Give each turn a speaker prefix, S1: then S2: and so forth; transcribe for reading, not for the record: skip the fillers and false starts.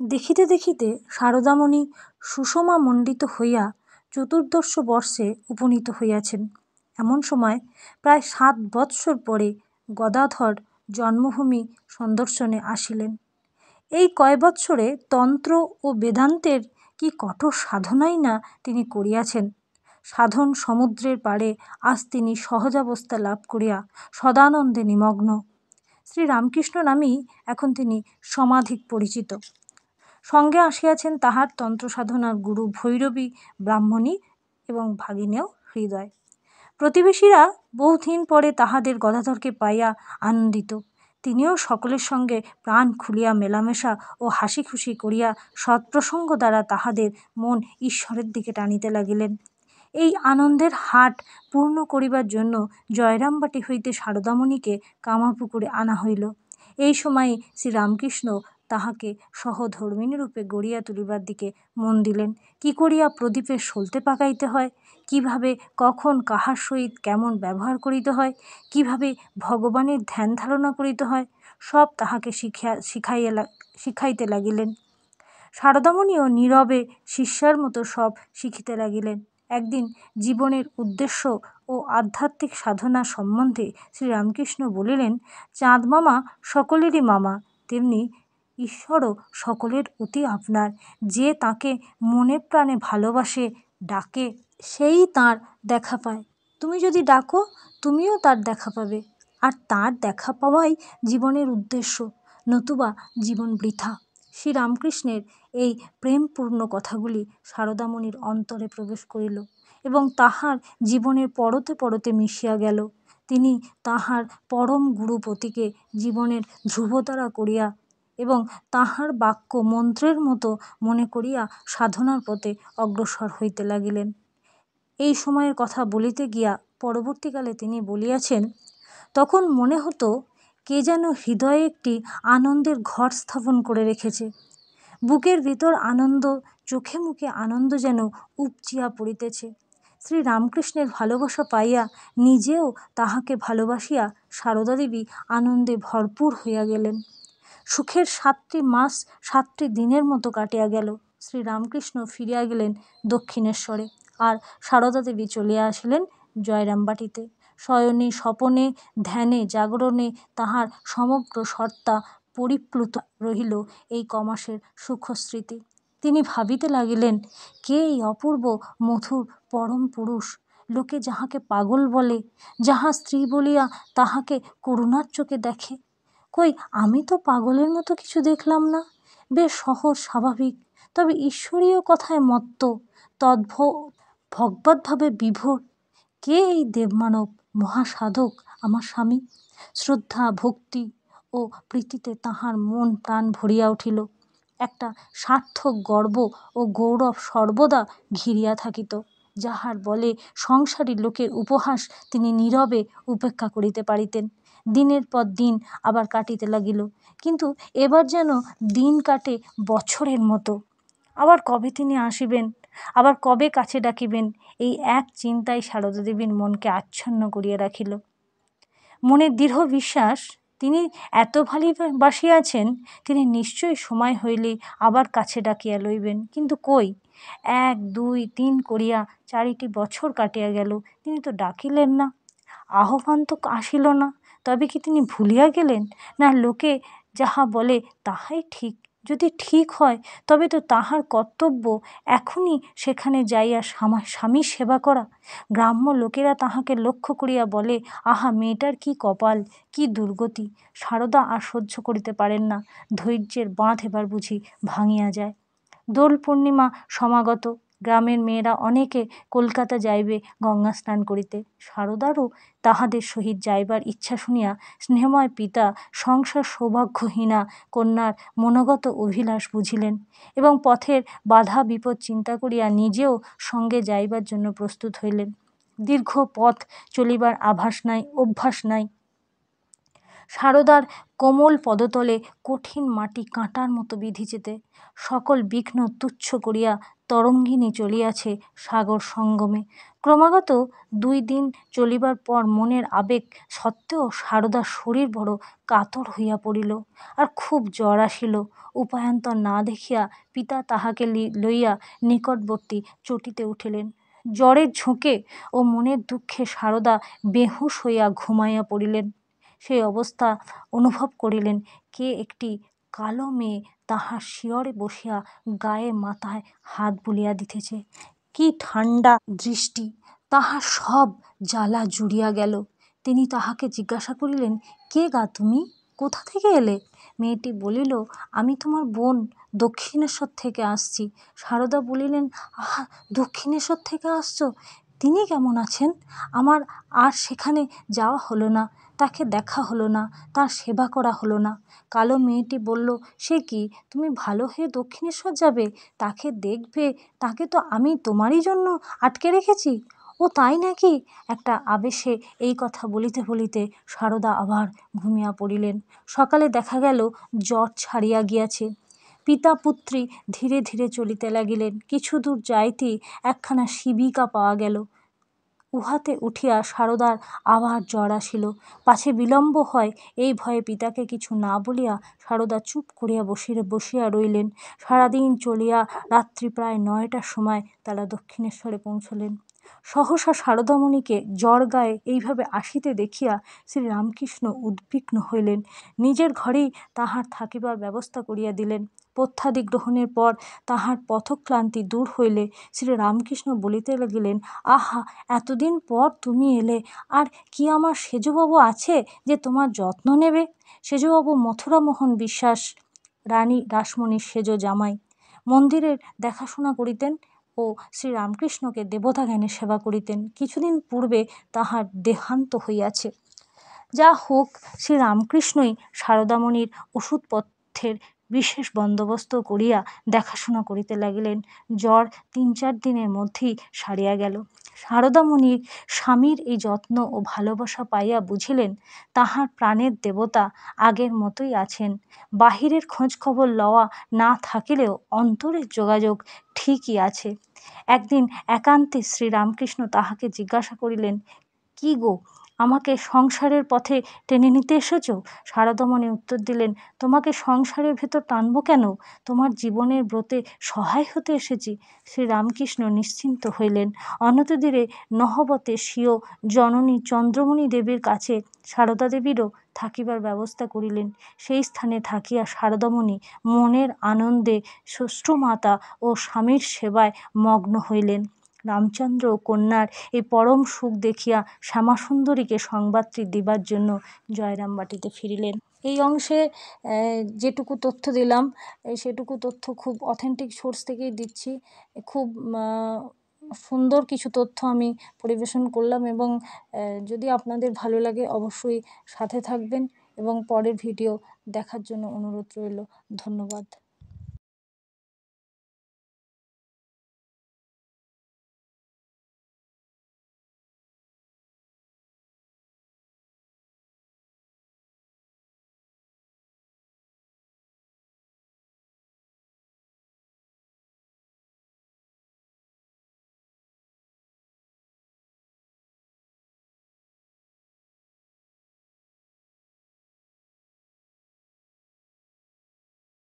S1: দেখিতে দেখিতে শারদামণি সুষমা মণ্ডিত হইয়া চতুর্দশ বর্ষে উপনীত হইয়াছেন। এমন সময় প্রায় 7 বৎসর পরে গদাধর জন্মভূমি সন্দর্শনে আসিলেন। এই কয় বৎসরে তন্ত্র ও বেদান্তের কি কঠোর সাধনাই না তিনি করিয়াছেন। সাধন সমুদ্রের পাড়ে আজ তিনি সহজাবস্থা লাভ করিয়া সদানন্দে নিমগ্ন। শ্রীরামকৃষ্ণ নামেই এখন তিনি সমাধিক পরিচিত। সঙ্গে আসিয়াছেন তাহার তন্ত্রসাধনার গুরু ভৈরবী ব্রাহ্মণী এবং ভাগিনেয় হৃদয়। প্রতিবেশীরা বহুদিন পরে তাহাদের গদাধরকে পাইয়া আনন্দিত। তিনিও সকলের সঙ্গে প্রাণ খুলিয়া মেলামেশা ও হাসি খুশি করিয়া সৎপ্রসঙ্গ দ্বারা তাহাদের মন ঈশ্বরের দিকে টানিতে লাগিলেন। এই আনন্দের হাট পূর্ণ করিবার জন্য জয়রামবাটি হইতে শারদামণিকে কামারপুকুরে আনা হইল। এই সময়ে শ্রীরামকৃষ্ণ তাহাকে সহধর্মিণী রূপে গড়িয়া তুলিবার দিকে মন দিলেন। কি করিয়া প্রদীপে সলতে পাকাইতে হয়, কিভাবে কখন কাহার সহিত কেমন ব্যবহার করিতে হয়, কিভাবে ভগবানের ধ্যান ধারণা করিতে হয়, সব তাহাকে শিখাইতে লাগিলেন। শারদামণিও নীরবে শিষ্যার মতো সব শিখিতে লাগিলেন। একদিন জীবনের উদ্দেশ্য ও আধ্যাত্মিক সাধনা সম্বন্ধে শ্রীরামকৃষ্ণ বলিলেন, চাঁদ মামা সকলেরই মামা, তেমনি ঈশ্বরও সকলের অতি আপনার। যে তাঁকে মনে প্রাণে ভালোবাসে, ডাকে, সেই তাঁর দেখা পায়। তুমি যদি ডাকো, তুমিও তার দেখা পাবে। আর তাঁর দেখা পাওয়াই জীবনের উদ্দেশ্য, নতুবা জীবন বৃথা। শ্রীরামকৃষ্ণের এই প্রেমপূর্ণ কথাগুলি শারদামণির অন্তরে প্রবেশ করিল এবং তাহার জীবনের পরতে পরতে মিশিয়া গেল। তিনি তাহার পরম গুরুপতিকে জীবনের ধ্রুবতারা করিয়া এবং তাহার বাক্য মন্ত্রের মতো মনে করিয়া সাধনার পথে অগ্রসর হইতে লাগিলেন। এই সময়ের কথা বলিতে গিয়া পরবর্তীকালে তিনি বলিয়াছেন, তখন মনে হতো কে যেন হৃদয়ে একটি আনন্দের ঘর স্থাপন করে রেখেছে। বুকের ভিতর আনন্দ, চোখে মুখে আনন্দ যেন উপচিয়া পড়িতেছে। শ্রীরামকৃষ্ণের ভালোবাসা পাইয়া নিজেও তাহাকে ভালোবাসিয়া সারদা দেবী আনন্দে ভরপুর হইয়া গেলেন। সুখের 7টি মাস 7টি দিনের মতো কাটিয়া গেল। শ্রীরামকৃষ্ণ ফিরিয়া গেলেন দক্ষিণেশ্বরে, আর সারদা দেবী চলিয়া আসিলেন জয়রামবাটিতে। শয়নে স্বপনে ধ্যানে জাগরণে তাহার সমগ্র সত্তা পরিপ্লুত রহিল এই কমাসের সুখস্মৃতি। তিনি ভাবিতে লাগিলেন, কে এই অপূর্ব মধুর পরম পুরুষ, লোকে যাহাকে পাগল বলে, যাহা স্ত্রী বলিয়া তাহাকে করুণার চোখে দেখে। কই, আমি তো পাগলের মতো কিছু দেখলাম না, বেশ সহজ স্বাভাবিক, তবে ঈশ্বরীয় কথায় মত্ত, ভগবদ্ভাবে বিভোর। কে এই দেবমানব মহাসাধক আমার স্বামী? শ্রদ্ধা ভক্তি ও প্রীতিতে তাহার মন প্রাণ ভরিয়া উঠিল। একটা সার্থক গর্ব ও গৌরব সর্বদা ঘিরিয়া থাকিত, যাহার বলে সংসারী লোকের উপহাস তিনি নীরবে উপেক্ষা করিতে পারিতেন। দিনের পর দিন আবার কাটিতে লাগিল, কিন্তু এবার যেন দিন কাটে বছরের মতো। আবার কবে তিনি আসিবেন, আবার কবে কাছে ডাকিবেন, এই এক চিন্তাই সারদা দেবীর মনকে আচ্ছন্ন করিয়া রাখিল। মনের দৃঢ় বিশ্বাস, তিনি এত ভালোবাসিয়াছেন, তিনি নিশ্চয়ই সময় হইলে আবার কাছে ডাকিয়া লইবেন। কিন্তু কই, 1, 2, 3 করিয়া 4টি বছর কাটিয়া গেল, তিনি তো ডাকিলেন না, আহ্বান তো আসিল না। তবে কি তিনি ভুলিয়া গেলেন, না লোকে যাহা বলে তাহাই ঠিক? যদি ঠিক হয়, তবে তো তাহার কর্তব্য এখনই সেখানে যাইয়া স্বামীর সেবা করা। গ্রাম্য লোকেরা তাহাকে লক্ষ্য করিয়া বলে, আহা, মেয়েটার কি কপাল, কি দুর্গতি। সারদা আর সহ্য করিতে পারেন না। ধৈর্যের বাঁধ এবার বুঝি ভাঙিয়া যায়। দোল পূর্ণিমা সমাগত। গ্রামের মেয়েরা অনেকে কলকাতা যাইবে গঙ্গা স্নান করিতে। সারদারও তাহাদের সহিত যাইবার ইচ্ছা শুনিয়া স্নেহময় পিতা সংসার সৌভাগ্যহীনা কন্যার মনোগত অভিলাষ বুঝিলেন এবং পথের বাধা বিপদ চিন্তা করিয়া নিজেও সঙ্গে যাইবার জন্য প্রস্তুত হইলেন। দীর্ঘ পথ চলিবার অভ্যাস নাই। সারদার কোমল পদতলে কঠিন মাটি কাঁটার মতো বিঁধিতেছে। সকল বিঘ্ন তুচ্ছ করিয়া তরঙ্গিনী চলিয়াছে সাগর সঙ্গমে। ক্রমাগত 2 দিন চলিবার পর মনের আবেগ সত্ত্বেও সারদার শরীর বড় কাতর হইয়া পড়িল, আর খুব জ্বর আসিল। উপায়ান্তর না দেখিয়া পিতা তাহাকে লইয়া নিকটবর্তী চটিতে উঠিলেন। জ্বরের ঝোঁকে ও মনের দুঃখে সারদা বেহুশ হইয়া ঘুমাইয়া পড়িলেন। সেই অবস্থা অনুভব করিলেন কে একটি কালো মেয়ে তাহার শিয়রে বসিয়া গায়ে মাথায় হাত বুলিয়া দিতেছে। কি ঠান্ডা দৃষ্টি! তাহার সব জ্বালা জুড়িয়া গেল। তিনি তাহাকে জিজ্ঞাসা করিলেন, কে গা তুমি? কোথা থেকে এলে? মেয়েটি বলিল, আমি তোমার বোন, দক্ষিণেশ্বর থেকে আসছি। সারদা বলিলেন, আহা, দক্ষিণেশ্বর থেকে আসছো? তিনি কেমন আছেন? আমার আর সেখানে যাওয়া হলো না, তাকে দেখা হলো না, তার সেবা করা হলো না। কালো মেয়েটি বলল, সে কি, তুমি ভালো হয়ে দক্ষিণেশ্বর যাবে? তাকে দেখবে? তাকে তো আমি তোমারই জন্য আটকে রেখেছি। ও তাই নাকি? একটা আবেশে এই কথা বলিতে বলিতে সারদা আবার ঘুমিয়া পড়িলেন। সকালে দেখা গেল জ্বর ছাড়িয়া গিয়াছে। পিতা পুত্রী ধীরে ধীরে চলিতে লাগিলেন। কিছু দূর যাইতেই একখানা শিবিকা পাওয়া গেল। উহাতে উঠিয়া সারদার আবার জ্বর আসিল। পাছে বিলম্ব হয় এই ভয়ে পিতাকে কিছু না বলিয়া সারদা চুপ করিয়া বসিয়া রইলেন। সারাদিন চলিয়া রাত্রি প্রায় 9টার সময় তারা দক্ষিণেশ্বরে পৌঁছলেন। সহসা সারদামণিকে জ্বর গায়ে এইভাবে আসিতে দেখিয়া শ্রীরামকৃষ্ণ উদ্বিগ্ন হইলেন। নিজের ঘরেই তাহার থাকিবার ব্যবস্থা করিয়া দিলেন। পথ্যাদি গ্রহণের পর তাহার পথক্লান্তি দূর হইলে শ্রীরামকৃষ্ণ বলিতে লাগিলেন, আহা, এতদিন পর তুমি এলে, আর কি আমার সেজবাবু আছে যে তোমার যত্ন নেবে? সেজবাবু মথুরামোহন বিশ্বাস, রানী রাসমণির সেজ জামাই। মন্দিরের দেখাশোনা করিতেন ও শ্রীরামকৃষ্ণকে দেবতা জ্ঞানে সেবা করিতেন। কিছুদিন পূর্বে তাহার দেহান্ত হইয়াছে। যা হোক, শ্রীরামকৃষ্ণই সারদামণির ওষুধপথ্যের বিশেষ বন্দোবস্ত করিয়া দেখাশোনা করিতে লাগিলেন। জ্বর 3-4 দিনের মধ্যেই সারিয়া গেল। সারদামণির স্বামীর এই যত্ন ও ভালোবাসা পাইয়া বুঝিলেন তাহার প্রাণের দেবতা আগের মতোই আছেন। বাহিরের খোঁজ খবর লওয়া না থাকিলেও অন্তরের যোগাযোগ ঠিকই আছে। একদিন একান্তে শ্রীরামকৃষ্ণ তাহাকে জিজ্ঞাসা করিলেন, কি গো, আমাকে সংসারের পথে টেনে নিতে এসেছ? সারদামণি উত্তর দিলেন, তোমাকে সংসারের ভেতর টানব কেন? তোমার জীবনের ব্রতে সহায় হতে এসেছি। শ্রীরামকৃষ্ণ নিশ্চিন্ত হইলেন। অনতিদূরে নহবতে স্বীয় জননী চন্দ্রমণি দেবীর কাছে সারদা দেবীরও থাকিবার ব্যবস্থা করিলেন। সেই স্থানে থাকিয়া সারদামণি মনের আনন্দে শ্বশ্রুমাতা ও স্বামীর সেবায় মগ্ন হইলেন। রামচন্দ্র ও কন্যার এই পরম সুখ দেখিয়া শ্যামাসুন্দরীকে সংবাদটি দিবার জন্য জয়রামবাটিতে ফিরিলেন। এই অংশে যেটুকু তথ্য দিলাম সেটুকু তথ্য খুব অথেন্টিক সোর্স থেকেই দিচ্ছি। খুব সুন্দর কিছু তথ্য আমি পরিবেশন করলাম, এবং যদি আপনাদের ভালো লাগে অবশ্যই সাথে থাকবেন এবং পরের ভিডিও দেখার জন্য অনুরোধ রইল। ধন্যবাদ।